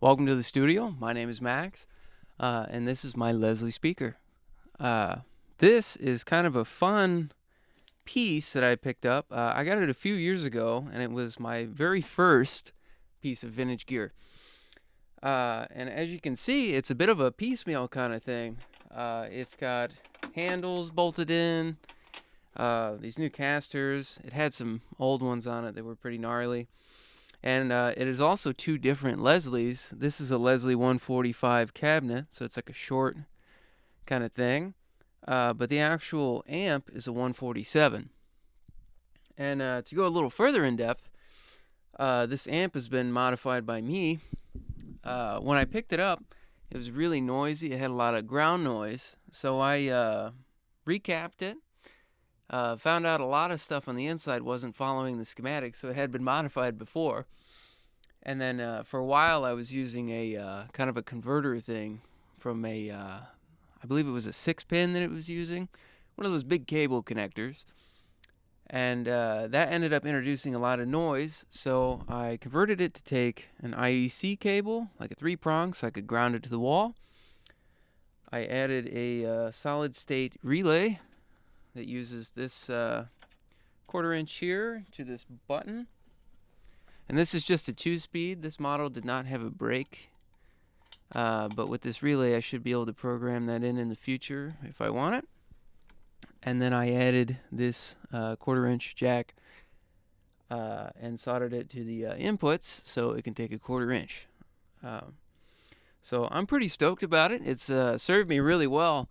Welcome to the studio. My name is Max, and this is my Leslie speaker. This is kind of a fun piece that I picked up. I got it a few years ago, and it was my very first piece of vintage gear. And as you can see, it's a bit of a piecemeal kind of thing. It's got handles bolted in, these new casters. It had some old ones on it that were pretty gnarly. And it is also two different Leslies. This is a Leslie 145 cabinet, so it's like a short kind of thing. But the actual amp is a 147. And to go a little further in depth, this amp has been modified by me. When I picked it up, it was really noisy. It had a lot of ground noise. So I recapped it. Found out a lot of stuff on the inside wasn't following the schematic, so it had been modified before. And then for a while I was using a kind of a converter thing from I believe it was a 6-pin that it was using, one of those big cable connectors. And that ended up introducing a lot of noise, so I converted it to take an IEC cable, like a 3-prong, so I could ground it to the wall. I added a solid-state relay that uses this 1/4 inch here to this button. And this is just a 2-speed. This model did not have a brake. But with this relay, I should be able to program that in the future if I want it. And then I added this 1/4 inch jack and soldered it to the inputs so it can take a 1/4 inch. So I'm pretty stoked about it. It's served me really well.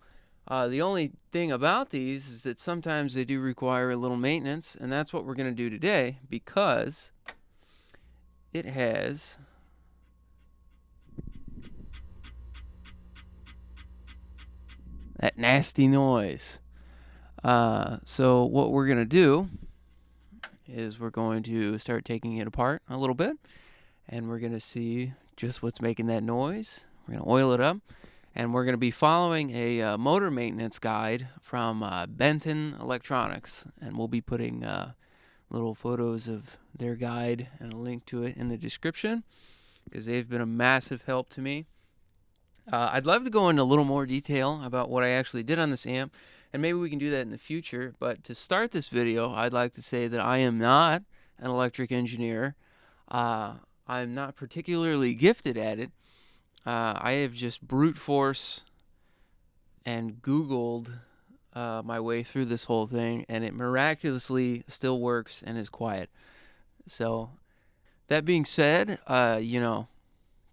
The only thing about these is that sometimes they do require a little maintenance, and that's what we're going to do today because it has that nasty noise. So what we're going to do is we're going to start taking it apart a little bit, and we're going to see just what's making that noise. We're going to oil it up. And we're going to be following a motor maintenance guide from Benton Electronics. And we'll be putting little photos of their guide and a link to it in the description because they've been a massive help to me. I'd love to go into a little more detail about what I actually did on this amp, and maybe we can do that in the future. But to start this video, I'd like to say that I am not an electric engineer. I'm not particularly gifted at it. I have just brute force and Googled my way through this whole thing, and it miraculously still works and is quiet. So, that being said,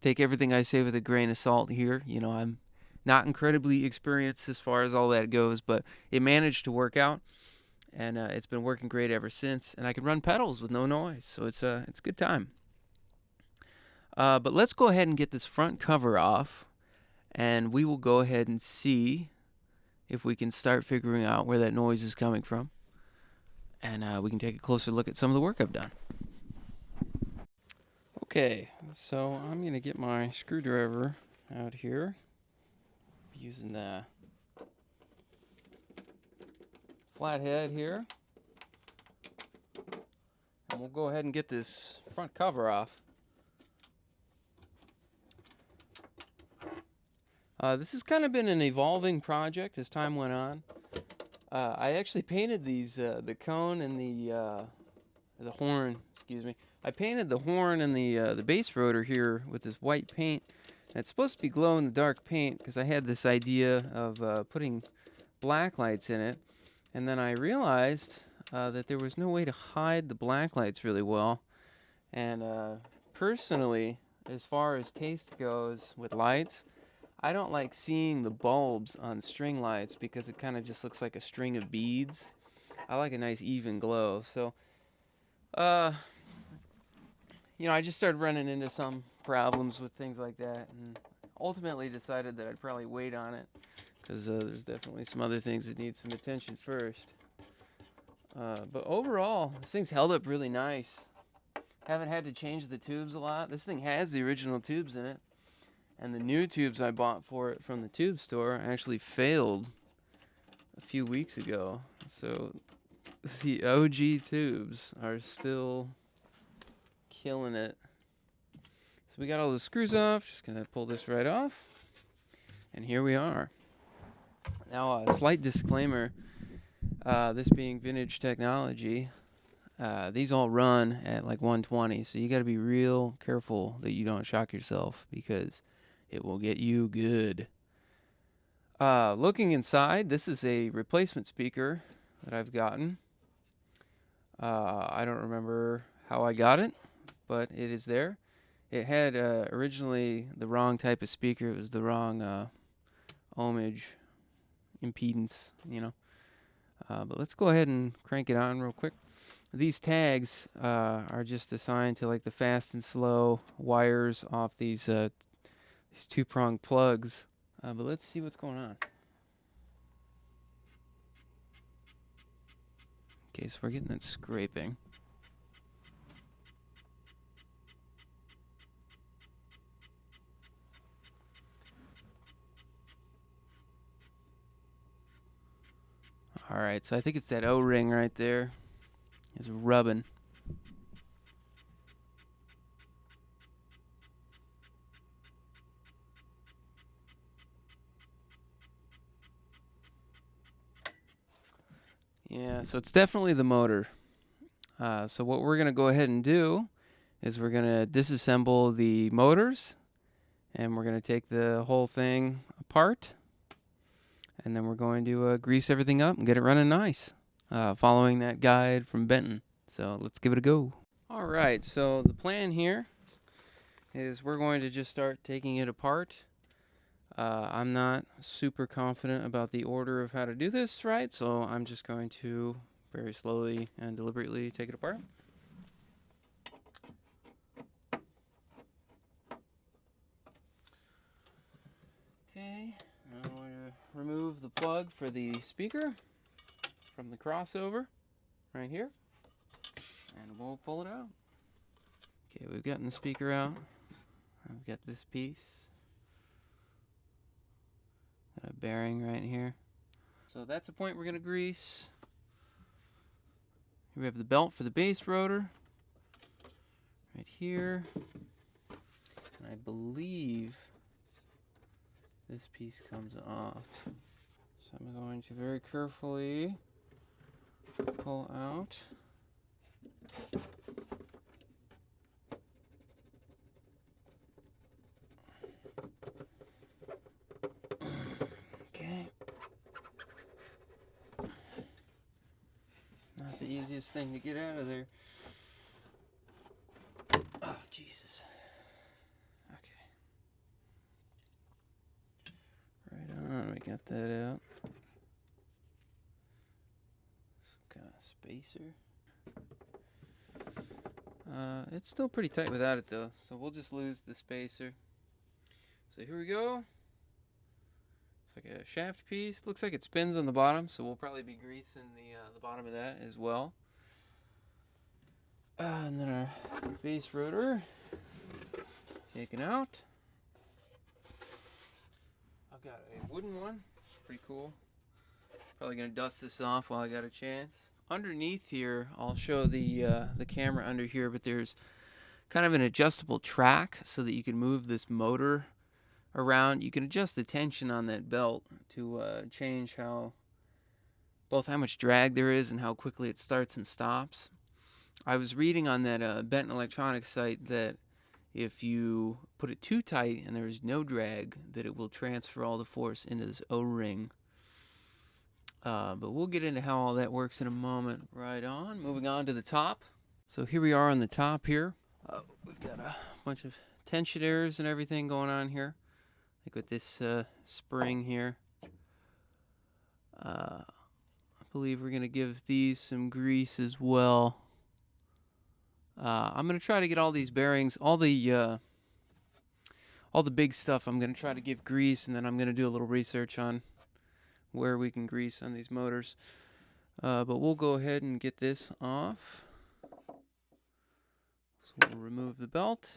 take everything I say with a grain of salt here. I'm not incredibly experienced as far as all that goes, but it managed to work out, and it's been working great ever since. And I can run pedals with no noise, so it's a good time. But let's go ahead and get this front cover off, and we will go ahead and see if we can start figuring out where that noise is coming from. And we can take a closer look at some of the work I've done. Okay, so I'm going to get my screwdriver out here using the flathead here. And we'll go ahead and get this front cover off. This has kind of been an evolving project as time went on. I actually painted these, the cone and the horn, excuse me. I painted the horn and the base rotor here with this white paint. And it's supposed to be glow-in-the-dark paint because I had this idea of putting black lights in it. And then I realized that there was no way to hide the black lights really well. And personally, as far as taste goes with lights, I don't like seeing the bulbs on string lights because it kind of just looks like a string of beads. I like a nice even glow. So, I just started running into some problems with things like that, and ultimately decided that I'd probably wait on it because there's definitely some other things that need some attention first. But overall, this thing's held up really nice. Haven't had to change the tubes a lot. This thing has the original tubes in it. And the new tubes I bought for it from the tube store actually failed a few weeks ago. So the OG tubes are still killing it. we got all the screws off. Just gonna pull this right off. And here we are. Now, a slight disclaimer, this being vintage technology, these all run at like 120, so you got to be real careful that you don't shock yourself because it will get you good. Looking inside, this is a replacement speaker that I've gotten. I don't remember how I got it, but it is there. It had originally the wrong type of speaker. It was the wrong ohmage impedance, you know. But let's go ahead and crank it on real quick. These tags are just assigned to like the fast and slow wires off these two-prong plugs. But let's see what's going on. Okay, so we're getting that scraping. Alright, so I think it's that O-ring right there. It's rubbing. Yeah, so it's definitely the motor. So what we're going to go ahead and do is we're going to disassemble the motors, and we're going to take the whole thing apart, and then we're going to grease everything up and get it running nice, following that guide from Benton. So let's give it a go. All right, so the plan here is we're going to just start taking it apart. I'm not super confident about the order of how to do this right, so I'm just going to very slowly and deliberately take it apart. Okay, I'm going to remove the plug for the speaker from the crossover right here, and we'll pull it out. Okay, we've gotten the speaker out. I've got this piece. Got a bearing right here. So that's a point we're going to grease. Here we have the belt for the base rotor right here. And I believe this piece comes off. So I'm going to very carefully pull out. Okay. Not the easiest thing to get out of there. Oh, Jesus. Okay. Right on, we got that out. Some kind of spacer. It's still pretty tight without it though, so we'll just lose the spacer. So here we go. It's like a shaft piece. Looks like it spins on the bottom, so we'll probably be greasing the bottom of that as well. And then our base rotor taken out. I've got a wooden one. It's pretty cool. Probably gonna dust this off while I got a chance. Underneath here, I'll show the camera under here, but there's kind of an adjustable track so that you can move this motor around. You can adjust the tension on that belt to change both how much drag there is and how quickly it starts and stops. I was reading on that Benton Electronics site that if you put it too tight and there's no drag, that it will transfer all the force into this O-ring. But we'll get into how all that works in a moment. Right on. Moving on to the top. So here we are on the top here. We've got a bunch of tensioners and everything going on here. Like with this spring here. I believe we're going to give these some grease as well. I'm going to try to get all these bearings, all the big stuff I'm going to try to give grease, and then I'm going to do a little research on where we can grease on these motors. But we'll go ahead and get this off. So we'll remove the belt.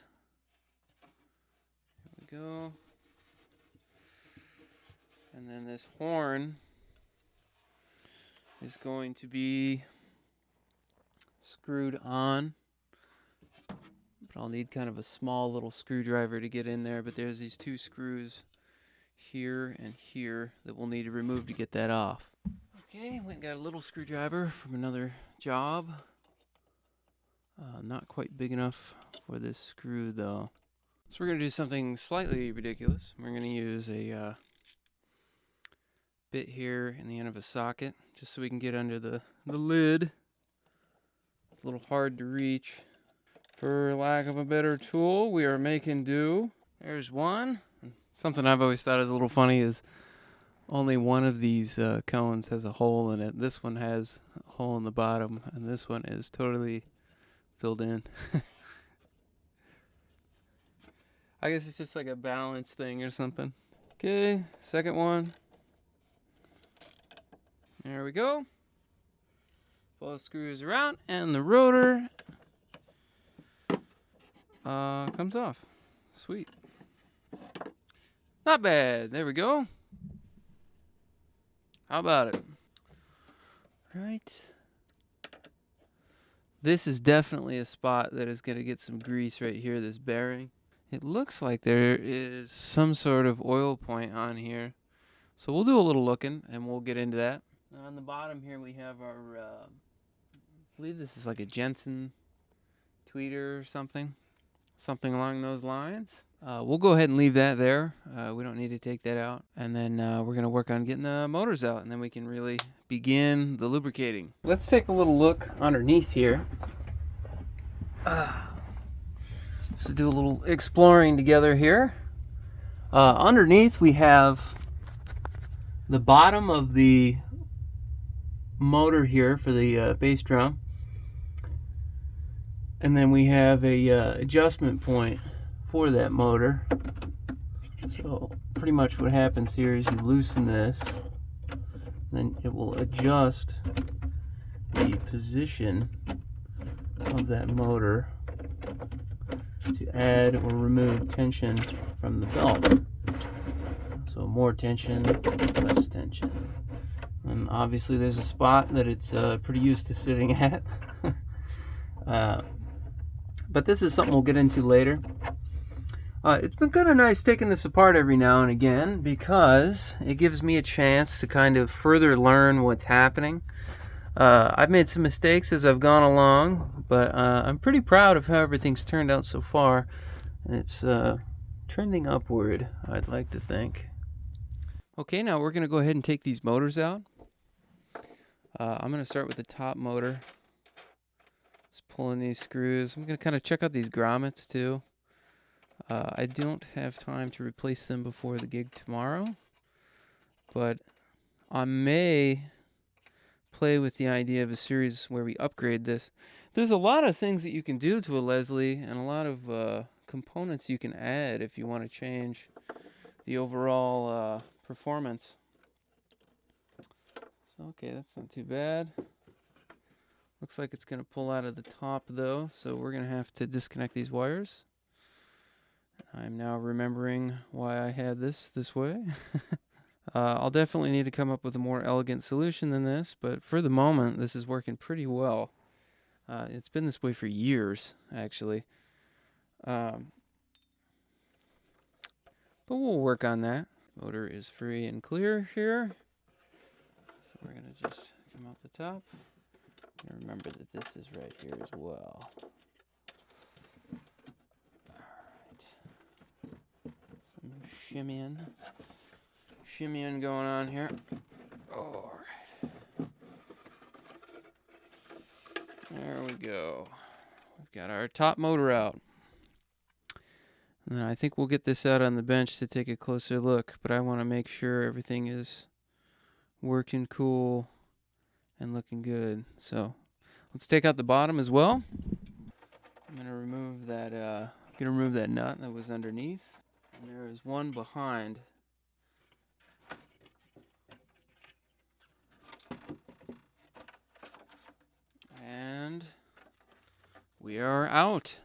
There we go. And then this horn is going to be screwed on But I'll need kind of a small little screwdriver to get in there, but there's these two screws here and here that we'll need to remove to get that off. Okay, went and got a little screwdriver from another job. Not quite big enough for this screw though. So we're going to do something slightly ridiculous. We're going to use a bit here in the end of a socket, just so we can get under the lid. It's a little hard to reach. For lack of a better tool, we are making do. There's one. Something I've always thought is a little funny is only one of these cones has a hole in it. This one has a hole in the bottom, and this one is totally filled in. I guess it's just like a balance thing or something. Okay, second one. There we go. Both screws are out, and the rotor comes off. Sweet. Not bad. There we go. How about it? Right. This is definitely a spot that is going to get some grease right here, this bearing. It looks like there is some sort of oil point on here. So we'll do a little looking and we'll get into that. On the bottom here we have our, I believe this is like a Jensen tweeter or something. Something along those lines. We'll go ahead and leave that there. We don't need to take that out. And then we're going to work on getting the motors out, and then we can really begin the lubricating. Let's take a little look underneath here. So do a little exploring together here. Underneath we have the bottom of the motor here for the bass drum. And then we have a adjustment point for that motor. So pretty much what happens here is you loosen this, then it will adjust the position of that motor to add or remove tension from the belt. So more tension, less tension. And obviously there's a spot that it's pretty used to sitting at. But this is something we'll get into later. It's been kind of nice taking this apart every now and again because it gives me a chance to kind of further learn what's happening. I've made some mistakes as I've gone along, but I'm pretty proud of how everything's turned out so far. And it's trending upward, I'd like to think. Okay, now we're going to go ahead and take these motors out. I'm going to start with the top motor. Just pulling these screws. I'm going to kind of check out these grommets too. I don't have time to replace them before the gig tomorrow, but I may play with the idea of a series where we upgrade this. There's a lot of things that you can do to a Leslie and a lot of components you can add if you want to change the overall performance. So, okay, that's not too bad. Looks like it's going to pull out of the top though, so we're going to have to disconnect these wires. I'm now remembering why I had this way. I'll definitely need to come up with a more elegant solution than this, but for the moment this is working pretty well. It's been this way for years, actually. But we'll work on that. Motor is free and clear here. So we're going to just come out the top. And remember that this is right here as well. Some shimmying going on here. All right. There we go. We've got our top motor out. And then I think we'll get this out on the bench to take a closer look, but I want to make sure everything is working cool and looking good. So let's take out the bottom as well. I'm gonna remove that nut that was underneath. And there is one behind. And we are out.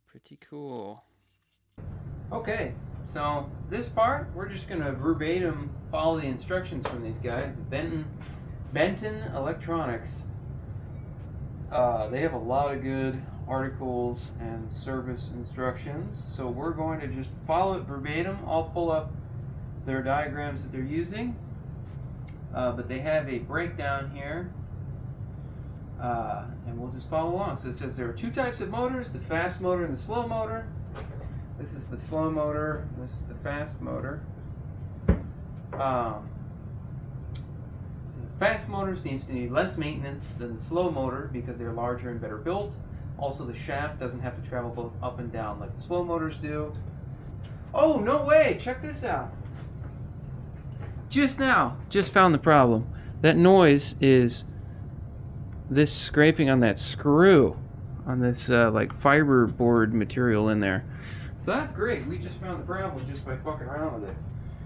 Pretty cool. Okay, so this part, we're just gonna verbatim follow the instructions from these guys, the Benton Electronics. They have a lot of good articles and service instructions. So we're going to just follow it verbatim. I'll pull up their diagrams that they're using, but they have a breakdown here, and we'll just follow along. So it says there are two types of motors, the fast motor and the slow motor. This is the slow motor, and this is the fast motor. The fast motor seems to need less maintenance than the slow motor because they're larger and better built. Also, the shaft doesn't have to travel both up and down like the slow motors do. Oh, no way! Check this out. Just found the problem. That noise is this scraping on that screw, on this like fiber board material in there. So that's great. We just found the problem just by fucking around with it.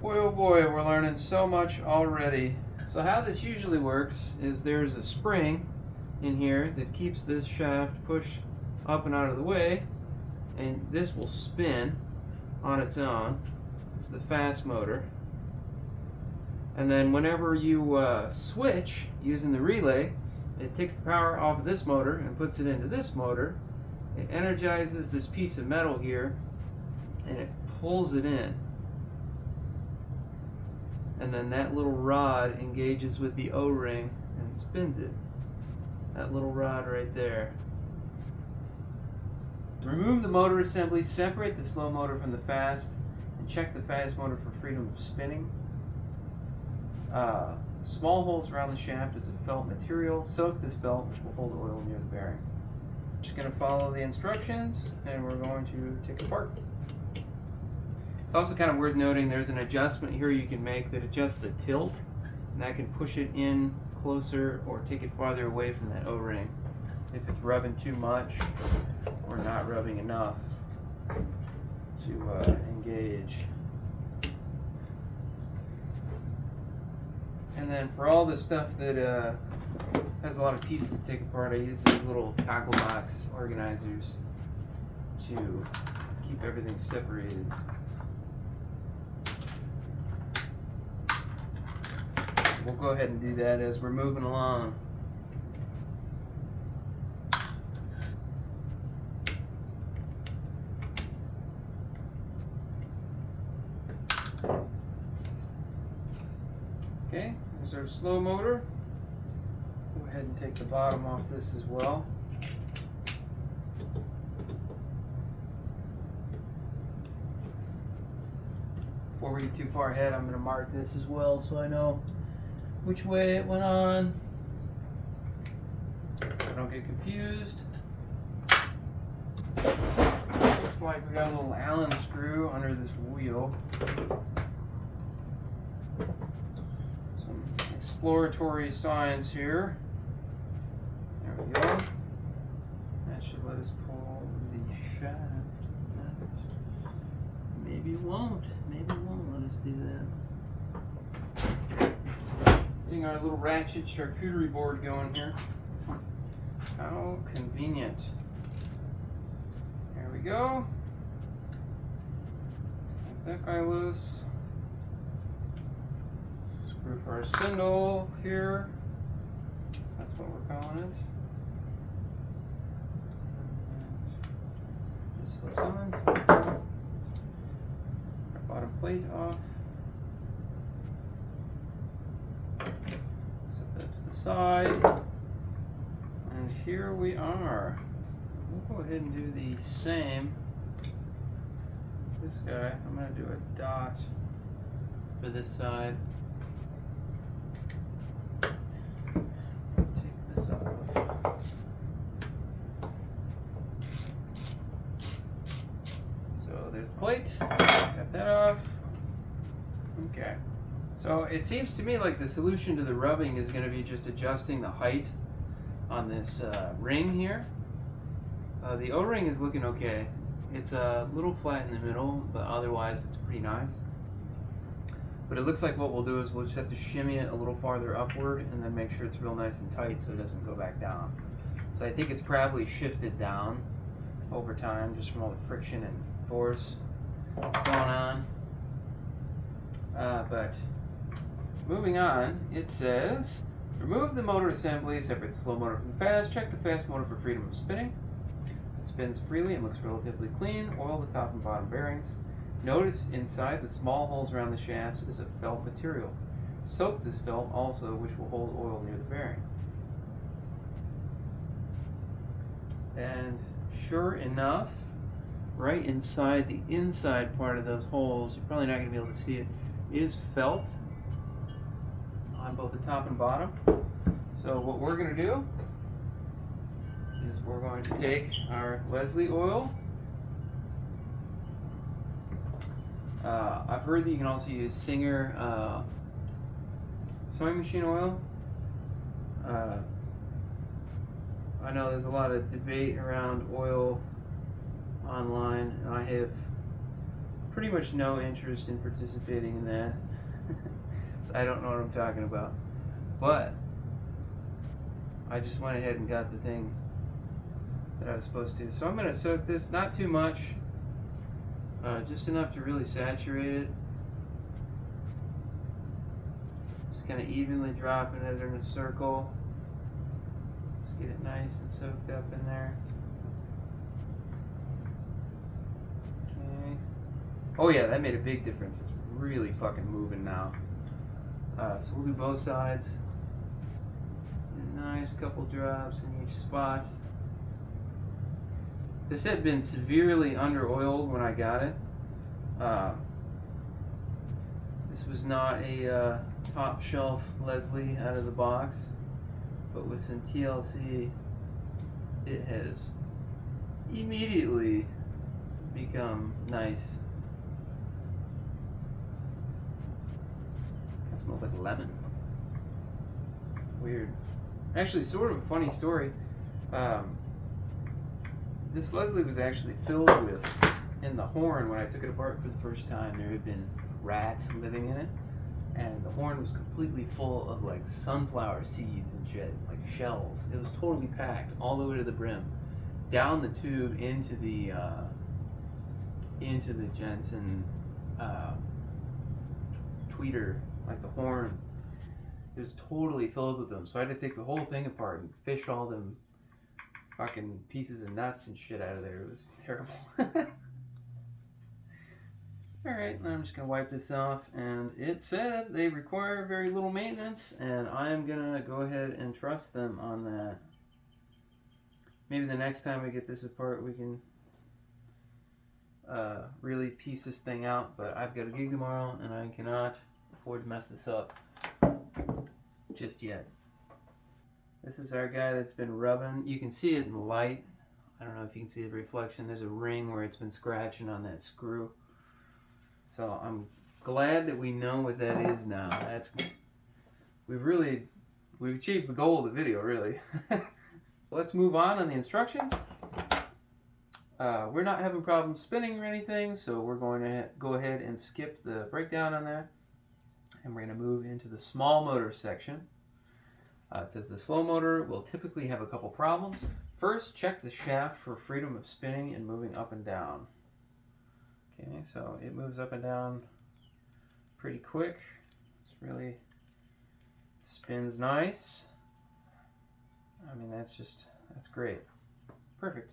Boy, oh boy, we're learning so much already. So how this usually works is there's a spring in here that keeps this shaft pushed up and out of the way, and this will spin on its own. It's the fast motor. And then whenever you switch using the relay, it takes the power off of this motor and puts it into this motor. It energizes this piece of metal here, and it pulls it in. And then that little rod engages with the O-ring and spins it. That little rod right there. Remove the motor assembly, separate the slow motor from the fast, and check the fast motor for freedom of spinning. Small holes around the shaft is a felt material. Soak this felt, which will hold oil near the bearing. Just going to follow the instructions, and we're going to take it apart. It's also kind of worth noting there's an adjustment here you can make that adjusts the tilt, and that can push it in closer or take it farther away from that O-ring if it's rubbing too much or not rubbing enough to engage. And then for all the stuff that has a lot of pieces to take apart, I use these little tackle box organizers to keep everything separated. We'll go ahead and do that as we're moving along. Okay, there's our slow motor. Go ahead and take the bottom off this as well. Before we get too far ahead, I'm going to mark this as well so I know which way it went on. So I don't get confused. Looks like we got a little Allen screw under this wheel. Some exploratory science here. There we go. That should let us pull the shaft. Maybe it won't. Maybe it won't let us do that. Getting our little ratchet charcuterie board going here. How convenient. There we go. Get that guy loose. Screw for our spindle here. That's what we're calling it. Just slips on, so let's get our bottom plate off. Set that to the side. And here we are. We'll go ahead and do the same. This guy, I'm going to do a dot for this side. Take this off. So there's the plate. Got that off. Okay. So it seems to me like the solution to the rubbing is going to be just adjusting the height on this ring here. The O-ring is looking okay. It's a little flat in the middle, but otherwise it's pretty nice. But it looks like what we'll do is we'll just have to shimmy it a little farther upward and then make sure it's real nice and tight so it doesn't go back down. So I think it's probably shifted down over time just from all the friction and force going on. But moving on, it says, remove the motor assembly, separate the slow motor from the fast, check the fast motor for freedom of spinning. It spins freely and looks relatively clean. Oil the top and bottom bearings. Notice inside the small holes around the shafts is a felt material. Soak this felt also, which will hold oil near the bearing. And sure enough, right inside the inside part of those holes, you're probably not going to be able to see it, is felt on both the top and bottom. So what we're going to do is we're going to take our Leslie oil. I've heard that you can also use Singer sewing machine oil. I know there's a lot of debate around oil online, and I have pretty much no interest in participating in that. So I don't know what I'm talking about. But I just went ahead and got the thing that I was supposed to. So I'm going to soak this, not too much, just enough to really saturate it. Just kind of evenly dropping it in a circle. Just get it nice and soaked up in there. Okay. Oh yeah, that made a big difference. It's really fucking moving now. So we'll do both sides. A nice couple drops in each spot. This had been severely under-oiled when I got it. This was not a top shelf Leslie out of the box, but with some TLC, it has immediately become nice. It smells like lemon. Weird. Actually, sort of a funny story. This Leslie was actually filled with, in the horn, when I took it apart for the first time, there had been rats living in it, and the horn was completely full of like sunflower seeds and shit, like shells. It was totally packed all the way to the brim, down the tube into the Jensen tweeter, like the horn. It was totally filled with them, so I had to take the whole thing apart and fish all them fucking pieces of nuts and shit out of there. It was terrible. Alright, I'm just going to wipe this off, and it said they require very little maintenance, and I'm going to go ahead and trust them on that. Maybe the next time we get this apart we can really piece this thing out, but I've got a gig tomorrow and I cannot afford to mess this up just yet. This is our guy that's been rubbing. You can see it in the light. I don't know if you can see the reflection. There's a ring where it's been scratching on that screw. So I'm glad that we know what that is now. We've achieved the goal of the video, really. Let's move on the instructions. We're not having problems spinning or anything, so we're going to go ahead and skip the breakdown on that. And we're going to move into the small motor section. It says the slow motor will typically have a couple problems. First, check the shaft for freedom of spinning and moving up and down. Okay, so it moves up and down pretty quick. It's really spins nice. I mean, that's great. Perfect.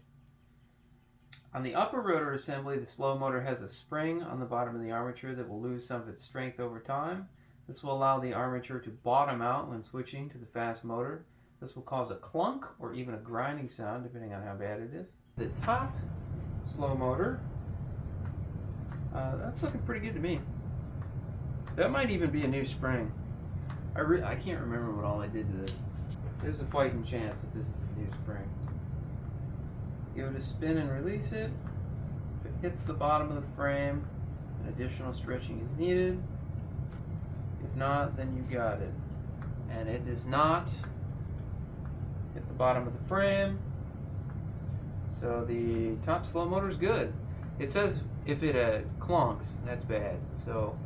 On the upper rotor assembly, the slow motor has a spring on the bottom of the armature that will lose some of its strength over time. This will allow the armature to bottom out when switching to the fast motor. This will cause a clunk or even a grinding sound, depending on how bad it is. The top slow motor, that's looking pretty good to me. That might even be a new spring. I can't remember what all I did to this. There's a fighting chance that this is a new spring. Go to spin and release it. If it hits the bottom of the frame, an additional stretching is needed. If not, then you got it. And it does not hit the bottom of the frame. So the top slow motor is good. It says if it clunks, that's bad. So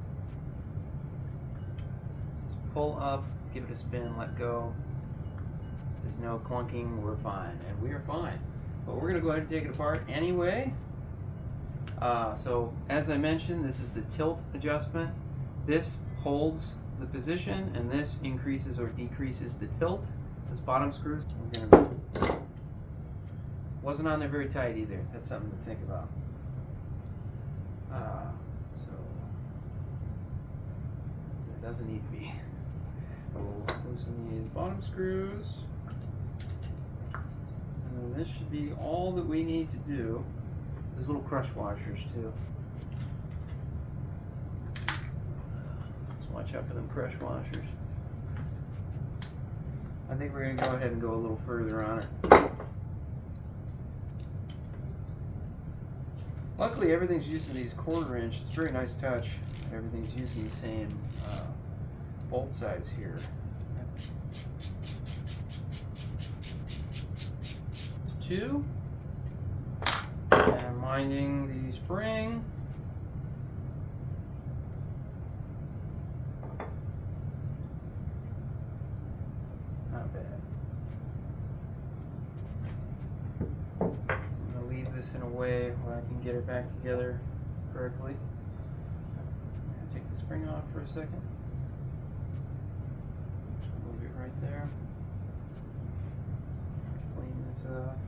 just pull up, give it a spin, let go. If there's no clunking, we're fine. And we are fine. But we're going to go ahead and take it apart anyway. So as I mentioned, this is the tilt adjustment. This holds the position, and this increases or decreases the tilt. This bottom screw, we're going to Wasn't on there very tight either. That's something to think about. So it doesn't need to be. We'll loosen these bottom screws. And then this should be all that we need to do. There's little crush washers too. Just watch out for them crush washers. I think we're going to go ahead and go a little further on it. Luckily everything's using these 1/4 inch. It's a very nice touch. Everything's using the same bolt size here. 2. And minding the spring. Not bad. I'm going to leave this in a way where I can get it back together correctly. I'm going to take the spring off for a second. Just move it right there. Clean this up.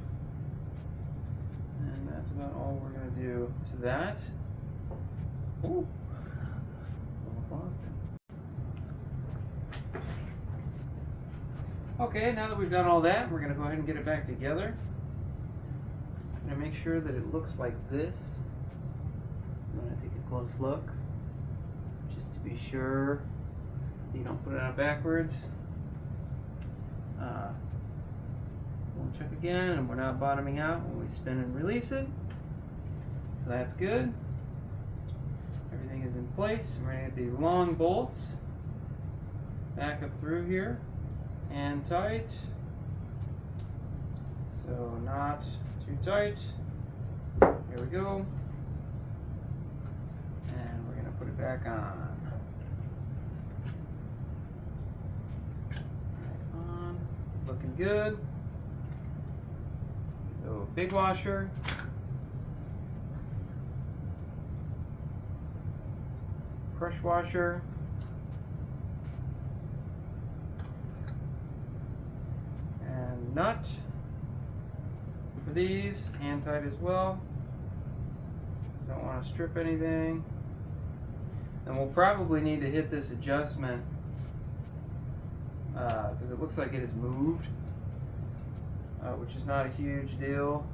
And that's about all we're going to do to that. Ooh, almost lost it. Okay, now that we've done all that, we're going to go ahead and get it back together. I'm going to make sure that it looks like this. I'm going to take a close look, just to be sure you don't put it on backwards. We'll check again, and we're not bottoming out when we spin and release it. So that's good. Everything is in place. We're going to get these long bolts back up through here and tight. So not too tight. Here we go. And we're going to put it back on. Right on. Looking good. So big washer. Crush washer. And nut for these, hand tight as well. Don't want to strip anything. And we'll probably need to hit this adjustment because it looks like it has moved, which is not a huge deal.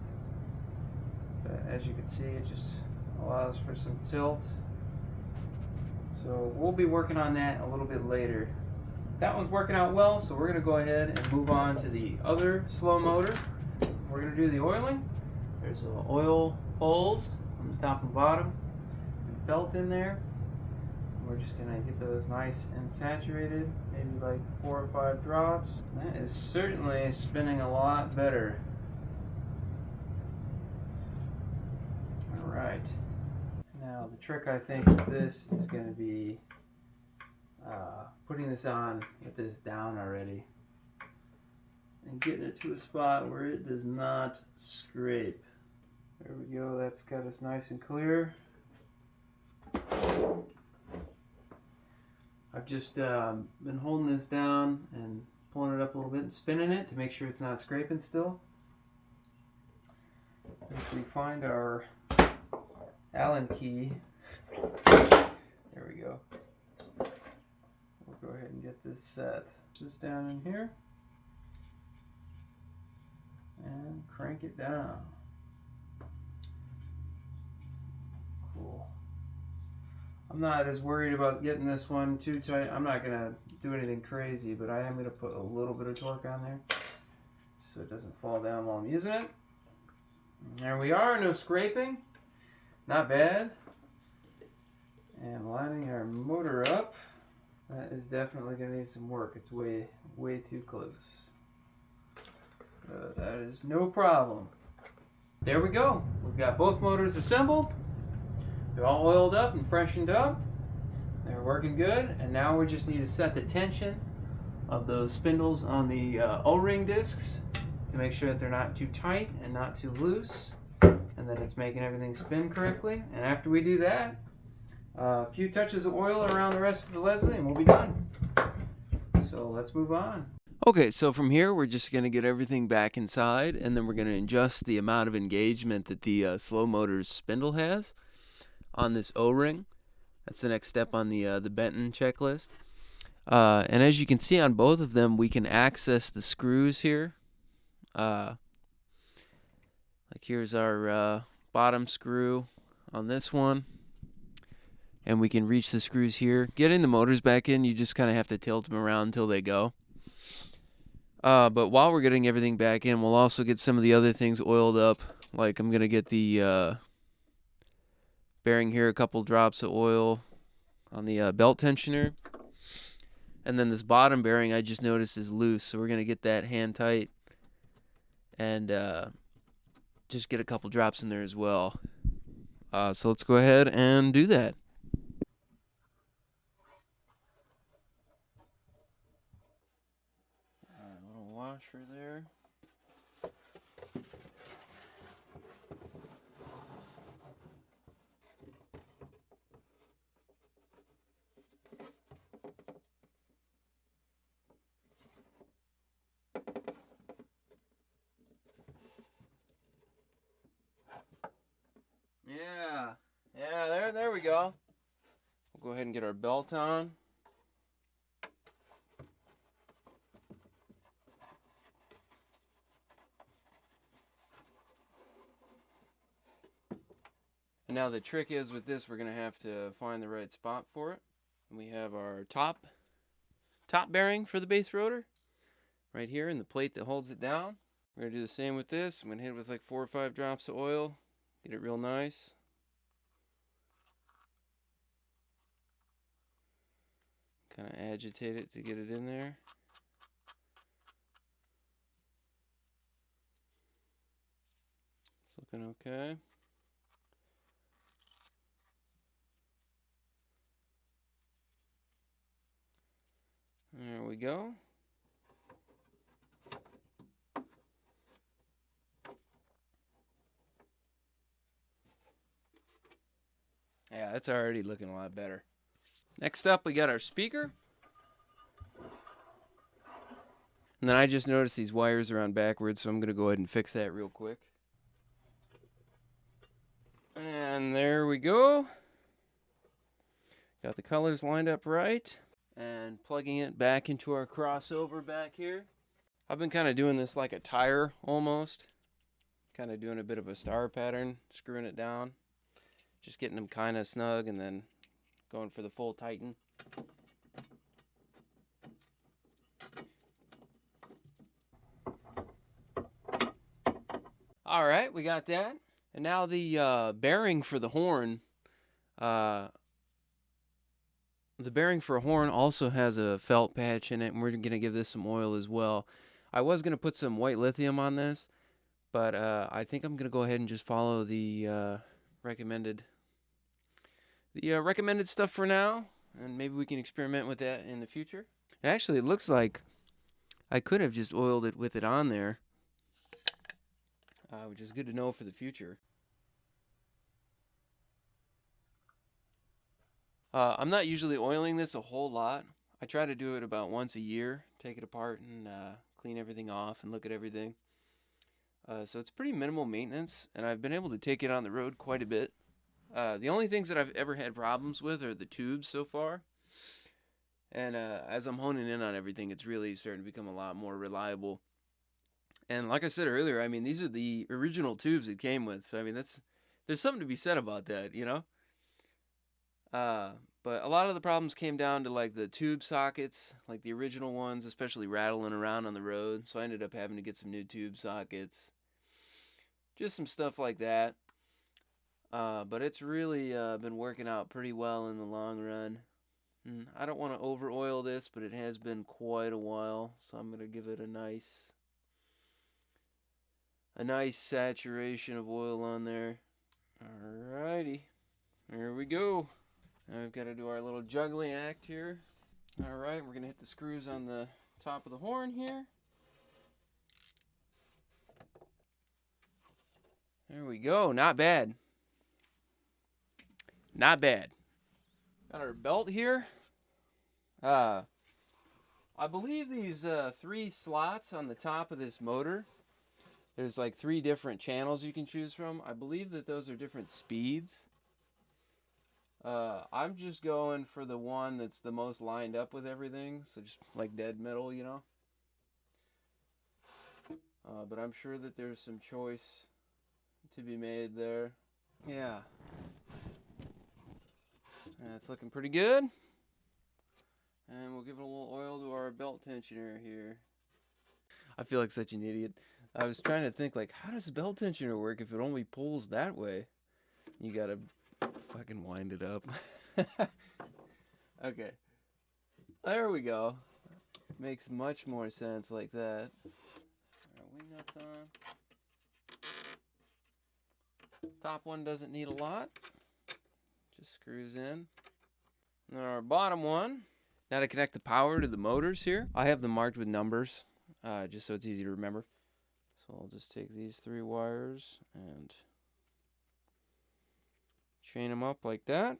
But as you can see, it just allows for some tilt. So we'll be working on that a little bit later. That one's working out well, so we're going to go ahead and move on to the other slow motor. We're going to do the oiling. There's oil holes on the top and bottom and felt in there. We're just going to get those nice and saturated, maybe like 4 or 5 drops. That is certainly spinning a lot better. Alright. Now the trick I think with this is going to be putting this on with this down already and getting it to a spot where it does not scrape. There we go, that's got us nice and clear. I've just been holding this down and pulling it up a little bit and spinning it to make sure it's not scraping still. If we find our Allen key, there we go. We'll go ahead and get this set. Just down in here and crank it down. Cool. I'm not as worried about getting this one too tight. I'm not going to do anything crazy, but I am going to put a little bit of torque on there so it doesn't fall down while I'm using it. And there we are, no scraping. Not bad. And lining our motor up. That is definitely going to need some work. It's way too close. That is no problem. There we go. We've got both motors assembled. They're all oiled up and freshened up. They're working good. And now we just need to set the tension of those spindles on the O-ring discs to make sure that they're not too tight and not too loose, and that it's making everything spin correctly. And after we do that, a few touches of oil around the rest of the Leslie and we'll be done. So let's move on. Okay, so from here we're just going to get everything back inside, and then we're going to adjust the amount of engagement that the slow motor's spindle has on this O-ring. That's the next step on the Benton checklist. And as you can see on both of them, we can access the screws here. Like here's our bottom screw on this one, and we can reach the screws here. Getting the motors back in, you just kind of have to tilt them around until they go. But while we're getting everything back in, we'll also get some of the other things oiled up. Like I'm going to get the bearing here, a couple drops of oil on the belt tensioner. And then this bottom bearing I just noticed is loose, so we're going to get that hand tight and just get a couple drops in there as well. So let's go ahead and do that. Alright, a little washer there. Yeah, there we go. We'll go ahead and get our belt on. And now the trick is with this, we're going to have to find the right spot for it. And we have our top bearing for the base rotor right here, and the plate that holds it down. We're going to do the same with this. I'm going to hit it with like 4 or 5 drops of oil. Get it real nice. Kind of agitate it to get it in there. It's looking okay. There we go. Yeah, that's already looking a lot better. Next up, we got our speaker. And then I just noticed these wires are on backwards, so I'm going to go ahead and fix that real quick. And there we go. Got the colors lined up right. And plugging it back into our crossover back here. I've been kind of doing this like a tire almost. Kind of doing a bit of a star pattern, screwing it down. Just getting them kind of snug and then going for the full tighten. All right, we got that. And now the bearing for the horn. The bearing for a horn also has a felt patch in it, and we're going to give this some oil as well. I was going to put some white lithium on this, but I think I'm going to go ahead and just follow the recommended stuff for now, and maybe we can experiment with that in the future. Actually, it looks like I could have just oiled it with it on there, which is good to know for the future. I'm not usually oiling this a whole lot. I try to do it about once a year, take it apart and clean everything off and look at everything. So it's pretty minimal maintenance, and I've been able to take it on the road quite a bit. The only things that I've ever had problems with are the tubes so far. And as I'm honing in on everything, it's really starting to become a lot more reliable. And like I said earlier, I mean, these are the original tubes it came with. So, I mean, there's something to be said about that, you know? But a lot of the problems came down to like the tube sockets, like the original ones, especially rattling around on the road. So I ended up having to get some new tube sockets. Just some stuff like that. But it's really been working out pretty well in the long run. I don't want to over oil this, but it has been quite a while, so I'm going to give it a nice saturation of oil on there. Alrighty, there we go. Now we've got to do our little juggling act here. Alright, we're going to hit the screws on the top of the horn here. There we go, not bad. Not bad. Got our belt here. I I believe these 3 slots on the top of this motor, there's like 3 different channels you can choose from. I believe that those are different speeds. I'm just going for the one that's the most lined up with everything, so just like dead middle, you know. But I'm sure that there's some choice to be made there. Yeah. It's looking pretty good. And we'll give it a little oil to our belt tensioner here. I feel like such an idiot. I was trying to think, like, how does a belt tensioner work if it only pulls that way? You gotta fucking wind it up. Okay. There we go. Makes much more sense like that. Our wing nuts on. Top one doesn't need a lot. Just screws in. And then our bottom one. Now to connect the power to the motors here, I have them marked with numbers, just so it's easy to remember. So I'll just take these 3 wires and chain them up like that.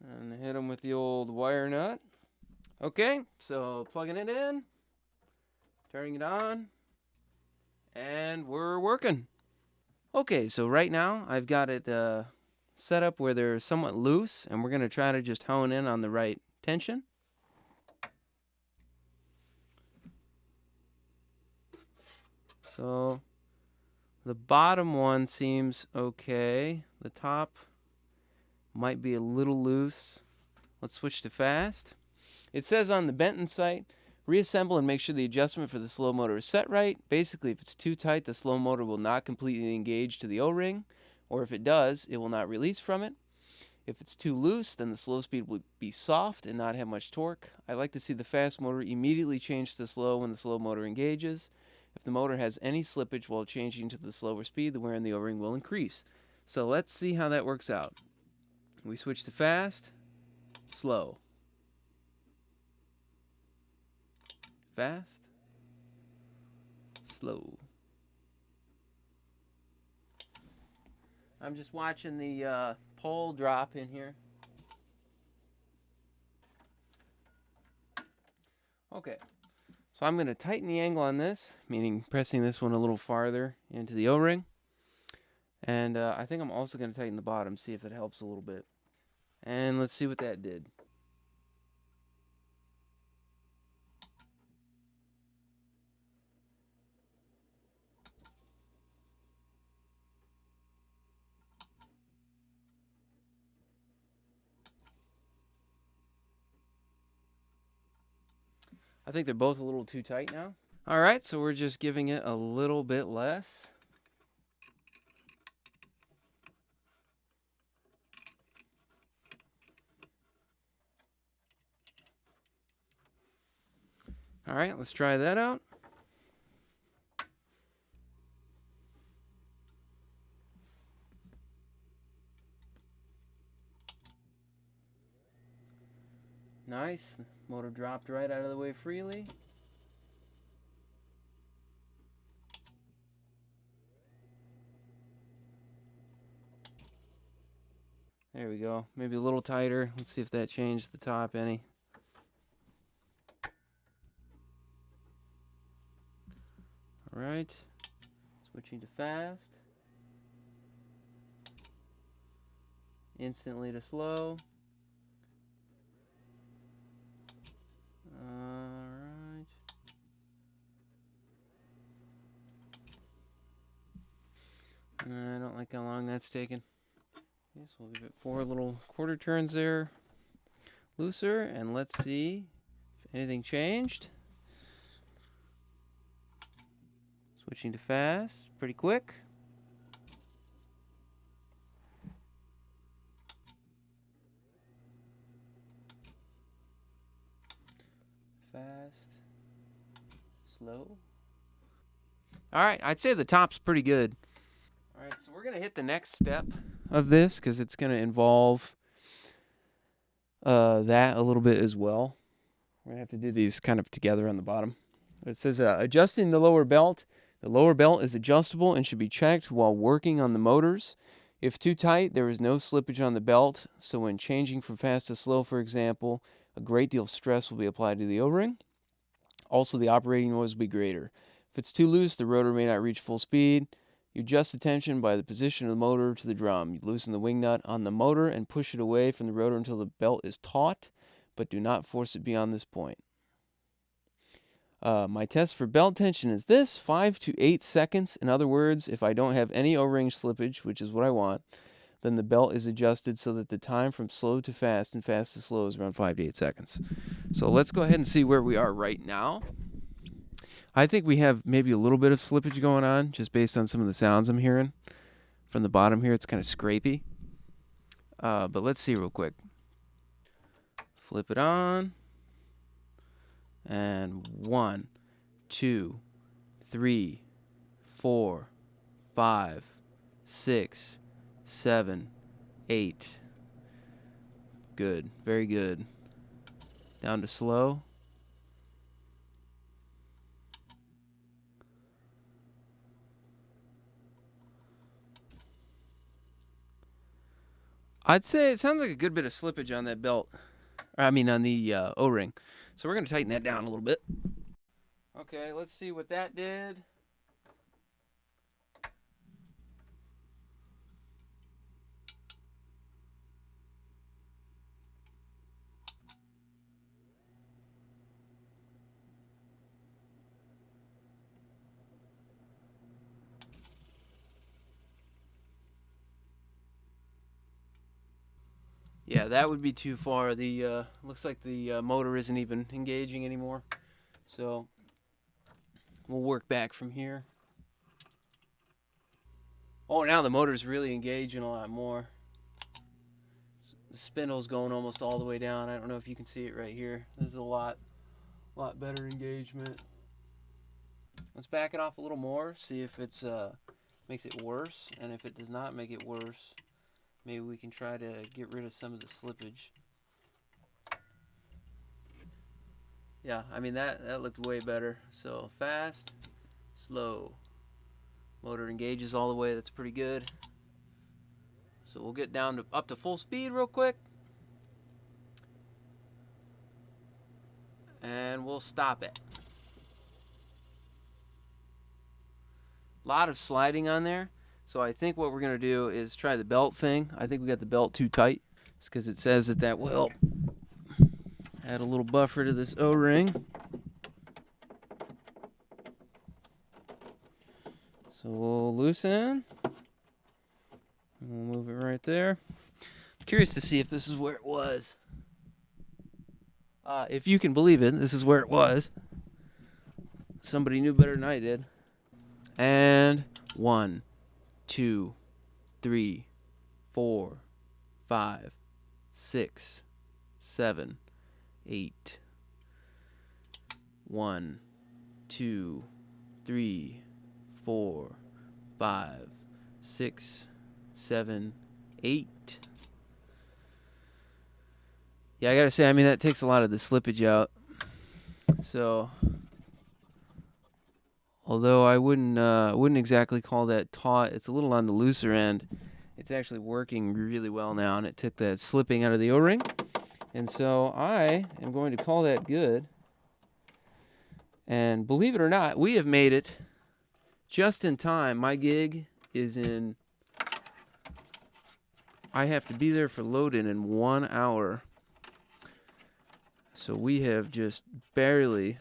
And hit them with the old wire nut. Okay, so plugging it in, turning it on, and we're working. Okay, so right now I've got it set up where they're somewhat loose, and we're going to try to just hone in on the right tension. So the bottom one seems okay. The top might be a little loose. Let's switch to fast. It says on the Benton site, reassemble and make sure the adjustment for the slow motor is set right. Basically, if it's too tight, the slow motor will not completely engage to the O-ring, or if it does, it will not release from it. If it's too loose, then the slow speed will be soft and not have much torque. I like to see the fast motor immediately change to slow when the slow motor engages. If the motor has any slippage while changing to the slower speed, the wear on the O-ring will increase. So let's see how that works out. We switch to fast, slow. Fast, slow. I'm just watching the pole drop in here. Okay, so I'm going to tighten the angle on this, meaning pressing this one a little farther into the O-ring. And I think I'm also going to tighten the bottom, see if it helps a little bit. And let's see what that did. I think they're both a little too tight now. All right, so we're just giving it a little bit less. All right, let's try that out. Nice, the motor dropped right out of the way freely. There we go, maybe a little tighter. Let's see if that changed the top any. All right, switching to fast. Instantly to slow. Alright. I don't like how long that's taken. Okay, so we'll give it 4 little quarter turns there. Looser, and let's see if anything changed. Switching to fast, pretty quick. Fast, slow. Alright, I'd say the top's pretty good. Alright, so we're going to hit the next step of this because it's going to involve that a little bit as well. We're going to have to do these kind of together on the bottom. It says adjusting the lower belt. The lower belt is adjustable and should be checked while working on the motors. If too tight, there is no slippage on the belt, so when changing from fast to slow, for example, A great deal of stress will be applied to the O-ring. Also, the operating noise will be greater. If it's too loose, the rotor may not reach full speed. You adjust the tension by the position of the motor to the drum. You loosen the wing nut on the motor and push it away from the rotor until the belt is taut, but do not force it beyond this point. My test for belt tension is this: 5 to 8 seconds. In other words, if I don't have any O-ring slippage, which is what I want, then the belt is adjusted so that the time from slow to fast and fast to slow is around 5 to 8 seconds. So let's go ahead and see where we are right now. I think we have maybe a little bit of slippage going on, just based on some of the sounds I'm hearing from the bottom here. It's kind of scrapey. But let's see real quick. Flip it on. And 1, 2, 3, 4, 5, 6, 7, 8. Good. Very good. Down to slow. I'd say it sounds like a good bit of slippage on that belt. On the O-ring. So we're going to tighten that down a little bit. Okay, let's see what that did. Yeah, that would be too far. The looks like the motor isn't even engaging anymore. So we'll work back from here. Oh, now the motor's really engaging a lot more. The spindle's going almost all the way down. I don't know if you can see it right here. There's a lot better engagement. Let's back it off a little more, see if it's makes it worse, and if it does not make it worse, maybe we can try to get rid of some of the slippage. Yeah, I mean that looked way better. So fast, slow. Motor engages all the way. That's pretty good. So we'll get down to up to full speed real quick, and we'll stop it. A lot of sliding on there. So I think what we're going to do is try the belt thing. I think we got the belt too tight. It's because it says that will add a little buffer to this O-ring. So we'll loosen. We'll move it right there. I'm curious to see if this is where it was. If you can believe it, this is where it was. Somebody knew better than I did. And 1, 2, 3, 4, 5, 6, 7, 8. 1, 2, 3, 4, 5, 6, 7, 8. Yeah, I gotta say, that takes a lot of the slippage out. So, although I wouldn't exactly call that taut, it's a little on the looser end. It's actually working really well now, and it took that slipping out of the O-ring. And so I am going to call that good. And believe it or not, we have made it just in time. My gig is in... I have to be there for load-in 1 hour. So we have just barely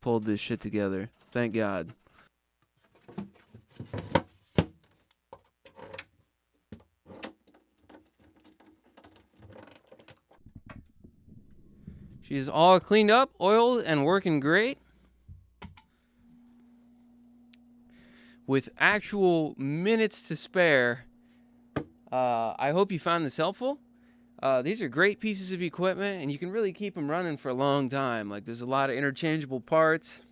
pulled this shit together. Thank God. She's all cleaned up, oiled, and working great. With actual minutes to spare. I hope you found this helpful. These are great pieces of equipment, and you can really keep them running for a long time. Like, there's a lot of interchangeable parts,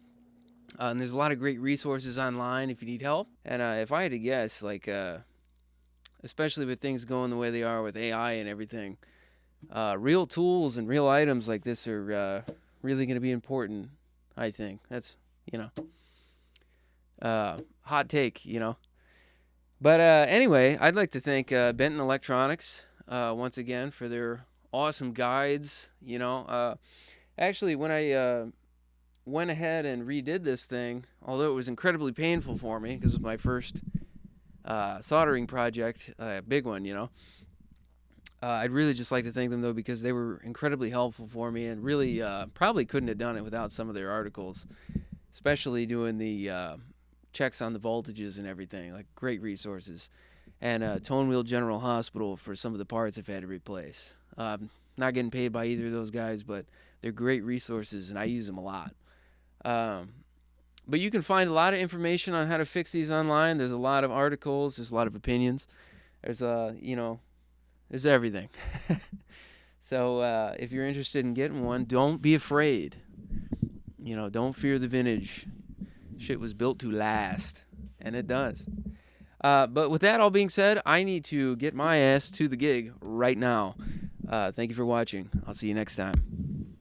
and there's a lot of great resources online if you need help. And if I had to guess, especially with things going the way they are with AI and everything, real tools and real items like this are really going to be important, I think. That's, hot take, But anyway, I'd like to thank Benton Electronics once again for their awesome guides. Actually, when I went ahead and redid this thing, although it was incredibly painful for me because it was my first soldering project, a big one, I'd really just like to thank them, though, because they were incredibly helpful for me, and really probably couldn't have done it without some of their articles, especially doing the checks on the voltages and everything. Like, great resources. And Tonewheel General Hospital for some of the parts I've had to replace. Not getting paid by either of those guys, but they're great resources, and I use them a lot. But you can find a lot of information on how to fix these online. There's a lot of articles. There's a lot of opinions. There's there's everything. So if you're interested in getting one, don't be afraid. Don't fear the vintage. Shit was built to last, and it does. But with that all being said, I need to get my ass to the gig right now. Thank you for watching. I'll see you next time.